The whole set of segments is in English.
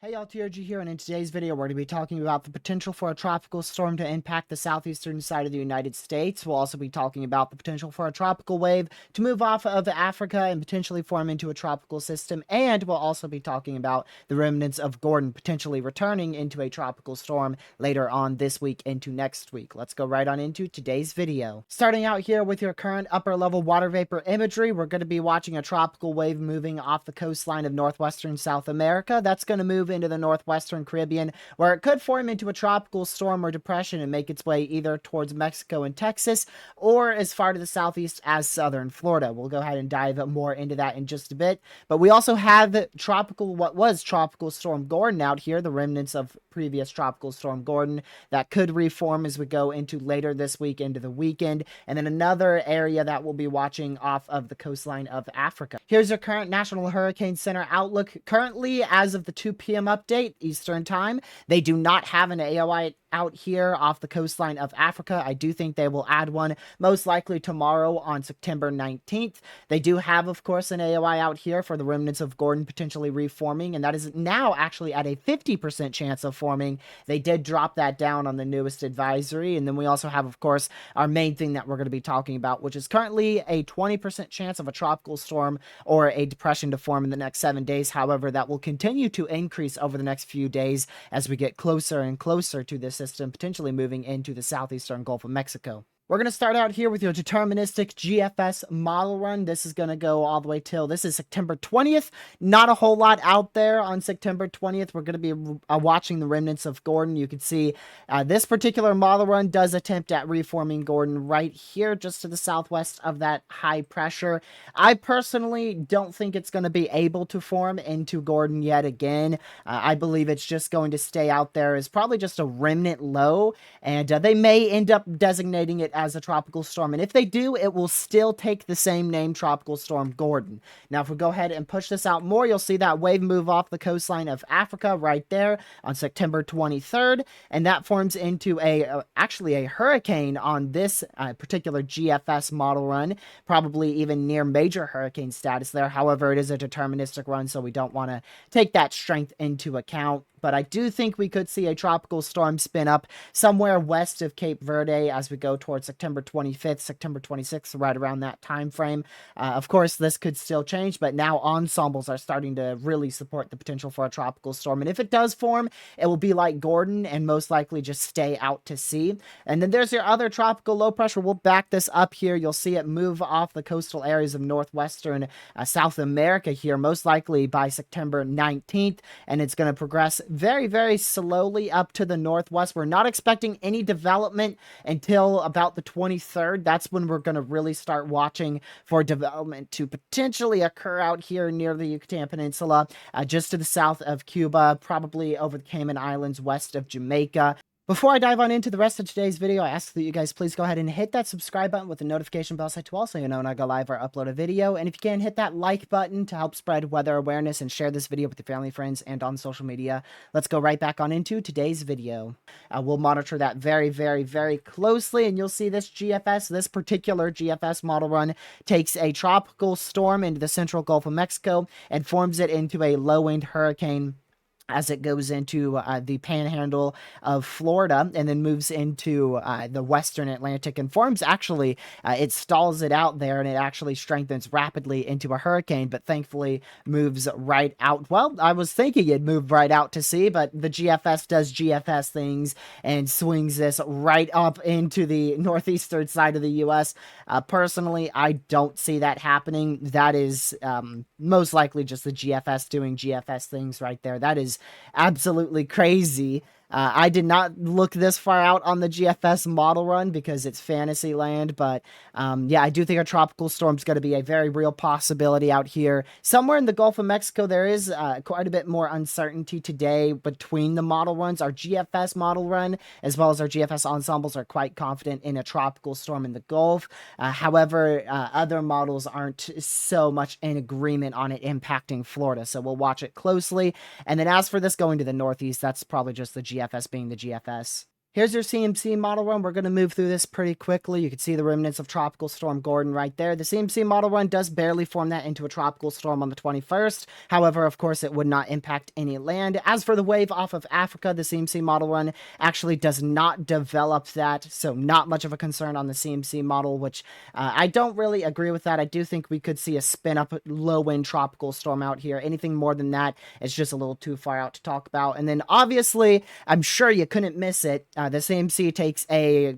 Hey y'all, TRG here, and in today's video we're going to be talking about the potential for a tropical storm to impact the southeastern side of the United States. We'll also be talking about the potential for a tropical wave to move off of Africa and potentially form into a tropical system, and we'll also be talking about the remnants of Gordon potentially returning into a tropical storm later on this week into next week. Let's go right on into today's video. Starting out here with your current upper level water vapor imagery, we're going to be watching a tropical wave moving off the coastline of northwestern South America. That's going to move into the northwestern Caribbean, where it could form into a tropical storm or depression and make its way either towards Mexico and Texas or as far to the southeast as southern Florida. We'll go ahead and dive more into that in just a bit. But we also have what was tropical storm Gordon out here, the remnants of previous tropical storm Gordon that could reform as we go into later this week into the weekend. And then another area that we'll be watching off of the coastline of Africa. Here's your current National Hurricane Center outlook. Currently, as of the 2 p.m. update Eastern Time, they do not have an AOI out here off the coastline of Africa. I do think they will add one most likely tomorrow on September 19th. They do have, of course, an AOI out here for the remnants of Gordon potentially reforming, and that is now actually at a 50% chance of forming. They did drop that down on the newest advisory. And then we also have, of course, our main thing that we're going to be talking about, which is currently a 20% chance of a tropical storm or a depression to form in the next 7 days. However, that will continue to increase over the next few days as we get closer and closer to this system, potentially moving into the southeastern Gulf of Mexico. We're going to start out here with your deterministic GFS model run. This is going to go all the way till this is September 20th. Not a whole lot out there on September 20th. We're going to be watching the remnants of Gordon. You can see this particular model run does attempt at reforming Gordon right here, just to the southwest of that high pressure. I personally don't think it's going to be able to form into Gordon yet again. I believe it's just going to stay out there as probably just a remnant low, and they may end up designating it as a tropical storm. And if they do, it will still take the same name, Tropical Storm Gordon. Now, if we go ahead and push this out more, you'll see that wave move off the coastline of Africa right there on September 23rd. And that forms into actually a hurricane on this particular GFS model run, probably even near major hurricane status there. However, it is a deterministic run, so we don't want to take that strength into account. But I do think we could see a tropical storm spin up somewhere west of Cape Verde as we go towards September 25th, September 26th, right around that time frame. Of course, this could still change, but now ensembles are starting to really support the potential for a tropical storm. And if it does form, it will be like Gordon and most likely just stay out to sea. And then there's your other tropical low pressure. We'll back this up here. You'll see it move off the coastal areas of northwestern South America here, most likely by September 19th. And it's going to progress very, very slowly up to the northwest. We're not expecting any development until about the 23rd. That's when we're going to really start watching for development to potentially occur out here near the Yucatan Peninsula, just to the south of Cuba, probably over the Cayman Islands, west of Jamaica. Before I dive on into the rest of today's video, I ask that you guys please go ahead and hit that subscribe button with the notification bell set to all, so you know when I go live or upload a video. And if you can, hit that like button to help spread weather awareness and share this video with your family, friends, and on social media. Let's go right back on into today's video. We'll monitor that very, very, very closely, and you'll see this particular GFS model run takes a tropical storm into the central Gulf of Mexico and forms it into a low-wind hurricane as it goes into the panhandle of Florida and then moves into the western Atlantic and forms it stalls it out there, and it actually strengthens rapidly into a hurricane, but thankfully moves right out. Well, I was thinking it'd move right out to sea, but the GFS does GFS things and swings this right up into the northeastern side of the U.S. Personally, I don't see that happening. That is most likely just the GFS doing GFS things right there. That is absolutely crazy. I did not look this far out on the GFS model run because it's fantasy land, but yeah, I do think a tropical storm is going to be a very real possibility out here. Somewhere in the Gulf of Mexico, there is quite a bit more uncertainty today between the model runs. Our GFS model run, as well as our GFS ensembles, are quite confident in a tropical storm in the Gulf. However, other models aren't so much in agreement on it impacting Florida, so we'll watch it closely. And then as for this going to the northeast, that's probably just the GFS being the GFS. Here's your CMC model run. We're going to move through this pretty quickly. You can see the remnants of Tropical Storm Gordon right there. The CMC model run does barely form that into a tropical storm on the 21st. However, of course, it would not impact any land. As for the wave off of Africa, the CMC model run actually does not develop that, so not much of a concern on the CMC model, which I don't really agree with that. I do think we could see a spin up low wind tropical storm out here. Anything more than that is just a little too far out to talk about. And then obviously, I'm sure you couldn't miss it. The CMC takes a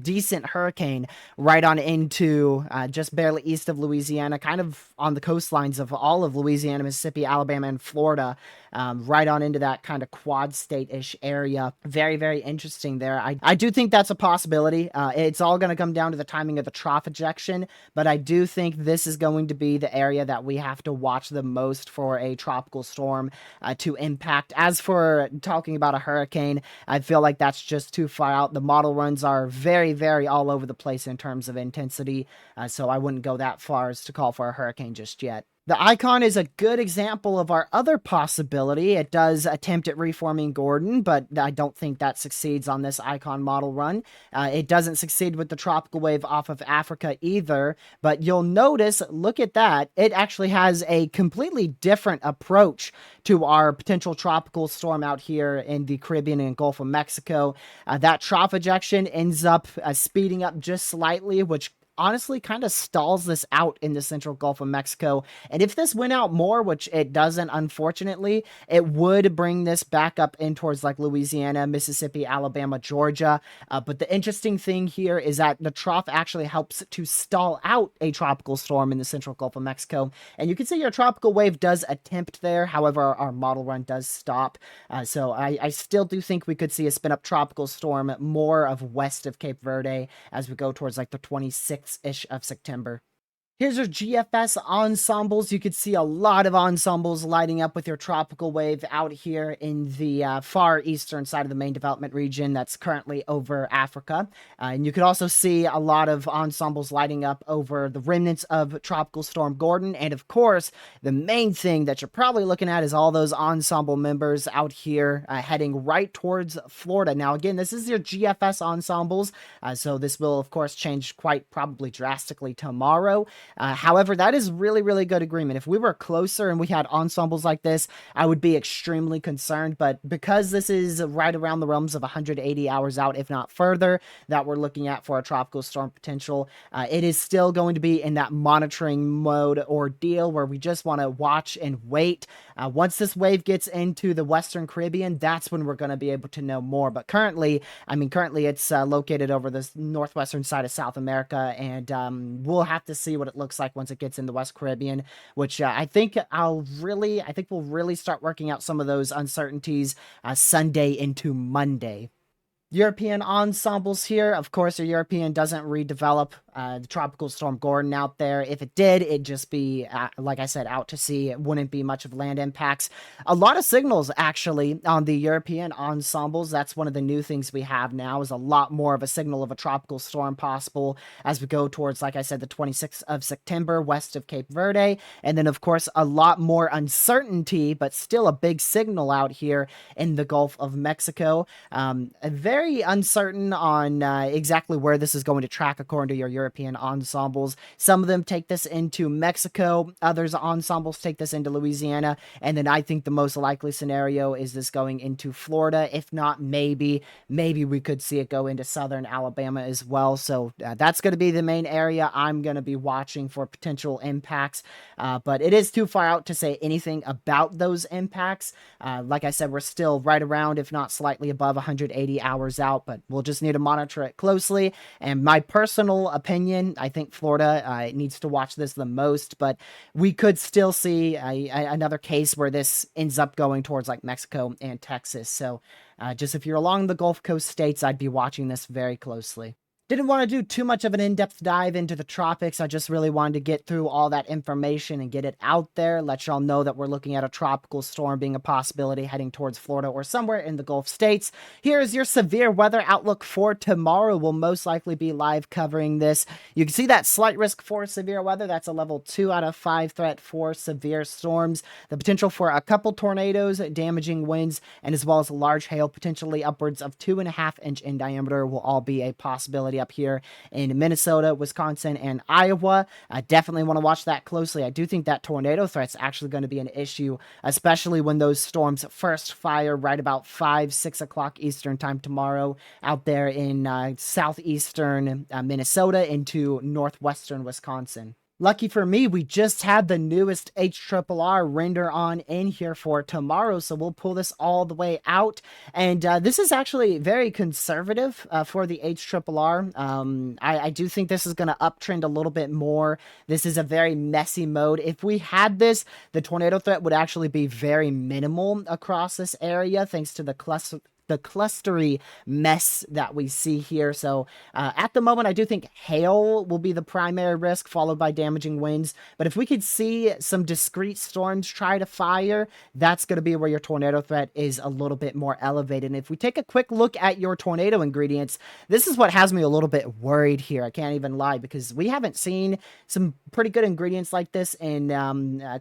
decent hurricane right on into just barely east of Louisiana, kind of on the coastlines of all of Louisiana, Mississippi, Alabama, and Florida, right on into that kind of quad state-ish area. Very, very interesting there. I do think that's a possibility. It's all going to come down to the timing of the trough ejection, but I do think this is going to be the area that we have to watch the most for a tropical storm to impact. As for talking about a hurricane, I feel like that's just too far out. The model runs are very, very all over the place in terms of intensity, so I wouldn't go that far as to call for a hurricane just yet. The icon is a good example of our other possibility. It does attempt at reforming Gordon, but I don't think that succeeds on this icon model run. It doesn't succeed with the tropical wave off of Africa either, but you'll notice, look at that, it actually has a completely different approach to our potential tropical storm out here in the Caribbean and Gulf of Mexico. That trough ejection ends up speeding up just slightly, which honestly kind of stalls this out in the central Gulf of Mexico. And if this went out more, which it doesn't, unfortunately, it would bring this back up in towards like Louisiana, Mississippi, Alabama, Georgia. But the interesting thing here is that the trough actually helps to stall out a tropical storm in the central Gulf of Mexico. And you can see your tropical wave does attempt there. However, our model run does stop. So I still do think we could see a spin up tropical storm more of west of Cape Verde as we go towards like the 26th ish of September. Here's your GFS ensembles. You could see a lot of ensembles lighting up with your tropical wave out here in the far eastern side of the main development region that's currently over Africa. And you could also see a lot of ensembles lighting up over the remnants of Tropical Storm Gordon. And of course, the main thing that you're probably looking at is all those ensemble members out here heading right towards Florida. Now, again, this is your GFS ensembles. So this will, of course, change quite probably drastically tomorrow. However, that is really, really good agreement. If we were closer and we had ensembles like this, I would be extremely concerned. But because this is right around the realms of 180 hours out, if not further, that we're looking at for a tropical storm potential, it is still going to be in that monitoring mode ordeal where we just want to watch and wait. Once this wave gets into the Western Caribbean, that's when we're going to be able to know more. But currently it's located over the northwestern side of South America, and we'll have to see what it looks like once it gets in the West Caribbean, which I think we'll really start working out some of those uncertainties Sunday into Monday. European ensembles here. Of course, a European doesn't redevelop the Tropical Storm Gordon out there. If it did, it'd just be, like I said, out to sea. It wouldn't be much of land impacts. A lot of signals, actually, on the European ensembles. That's one of the new things we have now, is a lot more of a signal of a tropical storm possible as we go towards, like I said, the 26th of September, west of Cape Verde. And then, of course, a lot more uncertainty, but still a big signal out here in the Gulf of Mexico. Very uncertain on exactly where this is going to track according to your European ensembles. Some of them take this into Mexico, others ensembles take this into Louisiana, and then I think the most likely scenario is this going into Florida. If not, maybe we could see it go into southern Alabama as well. So that's going to be the main area I'm going to be watching for potential impacts, but it is too far out to say anything about those impacts. Like I said, we're still right around, if not slightly above 180 hours out, but we'll just need to monitor it closely. And my personal opinion, I think Florida needs to watch this the most, but we could still see another case where this ends up going towards like Mexico and Texas. So just if you're along the Gulf Coast states, I'd be watching this very closely. Didn't want to do too much of an in-depth dive into the tropics. I just really wanted to get through all that information and get it out there, let y'all know that we're looking at a tropical storm being a possibility heading towards Florida or somewhere in the Gulf states. Here is your severe weather outlook for tomorrow. We'll most likely be live covering this. You can see that slight risk for severe weather. That's a level 2 out of 5 threat for severe storms. The potential for a couple tornadoes, damaging winds, and as well as large hail, potentially upwards of 2.5 inch in diameter, will all be a possibility up here in Minnesota, Wisconsin, and Iowa. I definitely want to watch that closely. I do think that tornado threat's actually going to be an issue, especially when those storms first fire right about 5, 6 o'clock Eastern time tomorrow out there in southeastern Minnesota into northwestern Wisconsin. Lucky for me, we just had the newest HRRR render on in here for tomorrow, so we'll pull this all the way out. And this is actually very conservative for the HRRR. I do think this is going to uptrend a little bit more. This is a very messy mode. If we had this, the tornado threat would actually be very minimal across this area, thanks to the clustery mess that we see here. So at the moment, I do think hail will be the primary risk, followed by damaging winds. But if we could see some discrete storms try to fire, that's going to be where your tornado threat is a little bit more elevated. And if we take a quick look at your tornado ingredients, this is what has me a little bit worried here. I can't even lie, because we haven't seen some pretty good ingredients like this in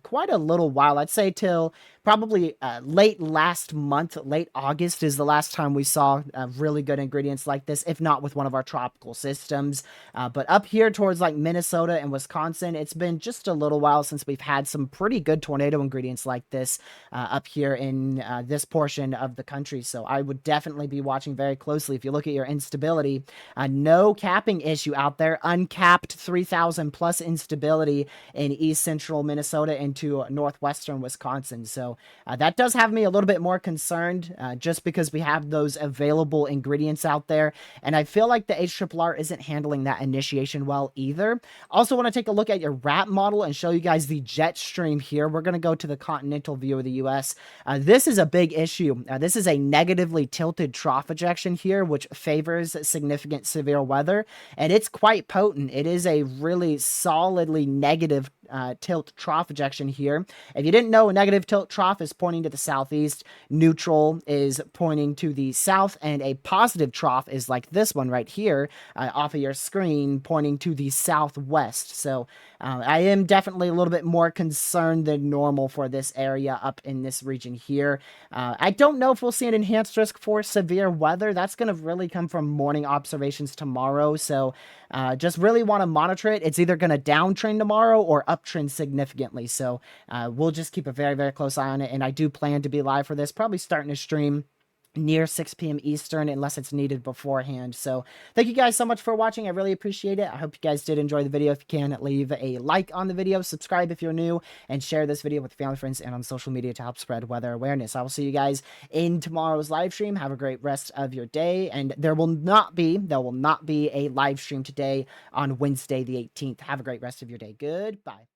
quite a little while. I'd say till probably late last month, late August is the last time we saw really good ingredients like this, if not with one of our tropical systems. But up here towards like Minnesota and Wisconsin, it's been just a little while since we've had some pretty good tornado ingredients like this up here in this portion of the country. So I would definitely be watching very closely. If you look at your instability, no capping issue out there, uncapped 3,000 plus instability in east central Minnesota into northwestern Wisconsin. So that does have me a little bit more concerned just because we have those available ingredients out there. And I feel like the HRRR isn't handling that initiation well either. Also want to take a look at your RAP model and show you guys the jet stream here. We're going to go to the continental view of the U.S. This is a big issue. This is a negatively tilted trough ejection here, which favors significant severe weather. And it's quite potent. It is a really solidly negative tilt trough ejection here. If you didn't know, a negative tilt trough is pointing to the southeast, neutral is pointing to the south, and a positive trough is like this one right here off of your screen, pointing to the southwest. So I am definitely a little bit more concerned than normal for this area up in this region here. I don't know if we'll see an enhanced risk for severe weather. That's going to really come from morning observations tomorrow. So just really want to monitor it. It's either going to downtrend tomorrow or uptrend significantly. So we'll just keep a very, very close eye on it. And I do plan to be live for this, probably starting to stream near 6 p.m. Eastern, unless it's needed beforehand. So thank you guys so much for watching. I really appreciate it. I hope you guys did enjoy the video. If you can, leave a like on the video, subscribe if you're new, and share this video with family, friends, and on social media to help spread weather awareness. I will see you guys in tomorrow's live stream. Have a great rest of your day. And there will not be a live stream today on Wednesday the 18th. Have a great rest of your day. Goodbye.